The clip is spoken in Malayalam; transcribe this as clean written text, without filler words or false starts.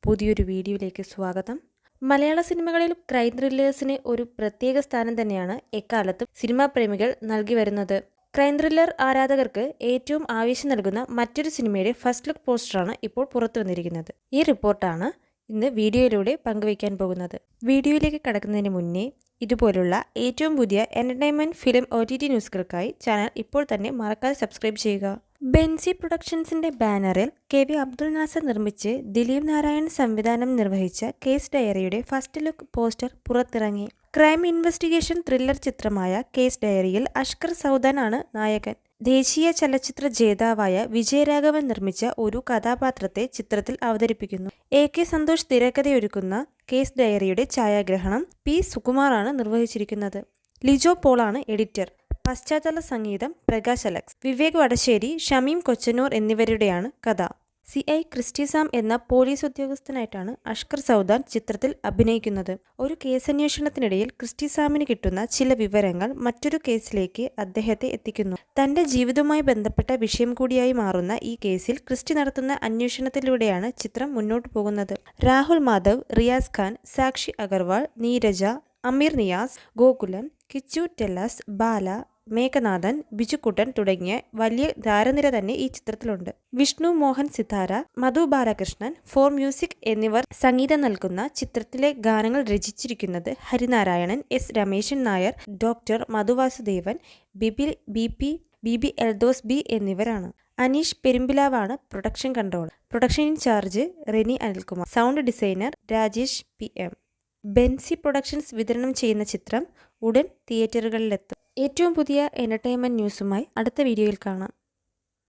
പുതിയൊരു വീഡിയോയിലേക്ക് സ്വാഗതം. മലയാള സിനിമകളിൽ ക്രൈം ത്രില്ലേഴ്സിന് ഒരു പ്രത്യേക സ്ഥാനം തന്നെയാണ് എക്കാലത്തും സിനിമാ പ്രേമികൾ നൽകി വരുന്നത്. ക്രൈം ത്രില്ലർ ആരാധകർക്ക് ഏറ്റവും ആവേശം നൽകുന്ന മറ്റൊരു സിനിമയുടെ ഫസ്റ്റ് ലുക്ക് പോസ്റ്ററാണ് ഇപ്പോൾ പുറത്തു വന്നിരിക്കുന്നത്. ഈ റിപ്പോർട്ടാണ് ഇന്ന് വീഡിയോയിലൂടെ പങ്കുവയ്ക്കാൻ പോകുന്നത്. വീഡിയോയിലേക്ക് കടക്കുന്നതിന് മുന്നേ ഇതുപോലുള്ള ഏറ്റവും പുതിയ എന്റർടൈൻമെന്റ് ഫിലിം OTT ന്യൂസുകൾക്കായി ചാനൽ ഇപ്പോൾ തന്നെ മറക്കാതെ സബ്സ്ക്രൈബ് ചെയ്യുക. ബെൻസി പ്രൊഡക്ഷൻസിന്റെ ബാനറിൽ KV അബ്ദുൽ നാസർ നിർമ്മിച്ച് ദിലീപ് നാരായൺ സംവിധാനം നിർവഹിച്ച കേസ് ഡയറിയുടെ ഫസ്റ്റ് ലുക്ക് പോസ്റ്റർ പുറത്തിറങ്ങി. ക്രൈം ഇൻവെസ്റ്റിഗേഷൻ ത്രില്ലർ ചിത്രമായ കേസ് ഡയറിയിൽ അഷ്കർ സൗദാൻ ആണ് നായകൻ. ദേശീയ ചലച്ചിത്ര ജേതാവായ വിജയരാഘവൻ നിർമ്മിച്ച ഒരു കഥാപാത്രത്തെ ചിത്രത്തിൽ അവതരിപ്പിക്കുന്നു. AK സന്തോഷ് തിരക്കഥയൊരുക്കുന്ന കേസ് ഡയറിയുടെ ഛായാഗ്രഹണം P സുകുമാറാണ് നിർവഹിച്ചിരിക്കുന്നത്. ലിജോ പോളാണ് എഡിറ്റർ. പശ്ചാത്തല സംഗീതം പ്രകാശ് അലക്സ്. വിവേക് വടശ്ശേരി, ഷമീം കൊച്ചനൂർ എന്നിവരുടെയാണ് കഥ. CI ക്രിസ്റ്റി സാം എന്ന പോലീസ് ഉദ്യോഗസ്ഥനായിട്ടാണ് അഷ്കർ സൗദാൻ ചിത്രത്തിൽ അഭിനയിക്കുന്നത്. ഒരു കേസന്വേഷണത്തിനിടയിൽ ക്രിസ്റ്റി സാമിന് കിട്ടുന്ന ചില വിവരങ്ങൾ മറ്റൊരു കേസിലേക്ക് അദ്ദേഹത്തെ എത്തിക്കുന്നു. തന്റെ ജീവിതവുമായി ബന്ധപ്പെട്ട വിഷയം കൂടിയായി മാറുന്ന ഈ കേസിൽ ക്രിസ്റ്റി നടത്തുന്ന അന്വേഷണത്തിലൂടെയാണ് ചിത്രം മുന്നോട്ടു പോകുന്നത്. രാഹുൽ മാധവ്, റിയാസ് ഖാൻ, സാക്ഷി അഗർവാൾ, നീരജ, അമീർ നിയാസ്, ഗോകുലൻ, കിച്ചു ടെല്ലസ്, ബാല, മേഘനാഥൻ, ബിജുക്കുട്ടൻ തുടങ്ങിയ വലിയ താരനിര തന്നെ ഈ ചിത്രത്തിലുണ്ട്. വിഷ്ണു മോഹൻ സിതാര, മധു ബാലകൃഷ്ണൻ, ഫോർ മ്യൂസിക് എന്നിവർ സംഗീതം നൽകുന്ന ചിത്രത്തിലെ ഗാനങ്ങൾ രചിച്ചിരിക്കുന്നത് Harinarayanan, S Rameshan Nair, doctor Madhu Vasudevan, Bibi Eldhose B എന്നിവരാണ്. അനീഷ് പെരുമ്പിലാവാണ് production controller. Production in charge Reni Anilkumar. Sound designer Rajesh PM. Benzy productions വിതരണം ചെയ്യുന്ന ചിത്രം ഉടൻ തിയേറ്ററുകളിലെത്തും. ഏറ്റവും പുതിയ എന്റർടൈൻമെന്റ് ന്യൂസുമായി അടുത്ത വീഡിയോയിൽ കാണാം.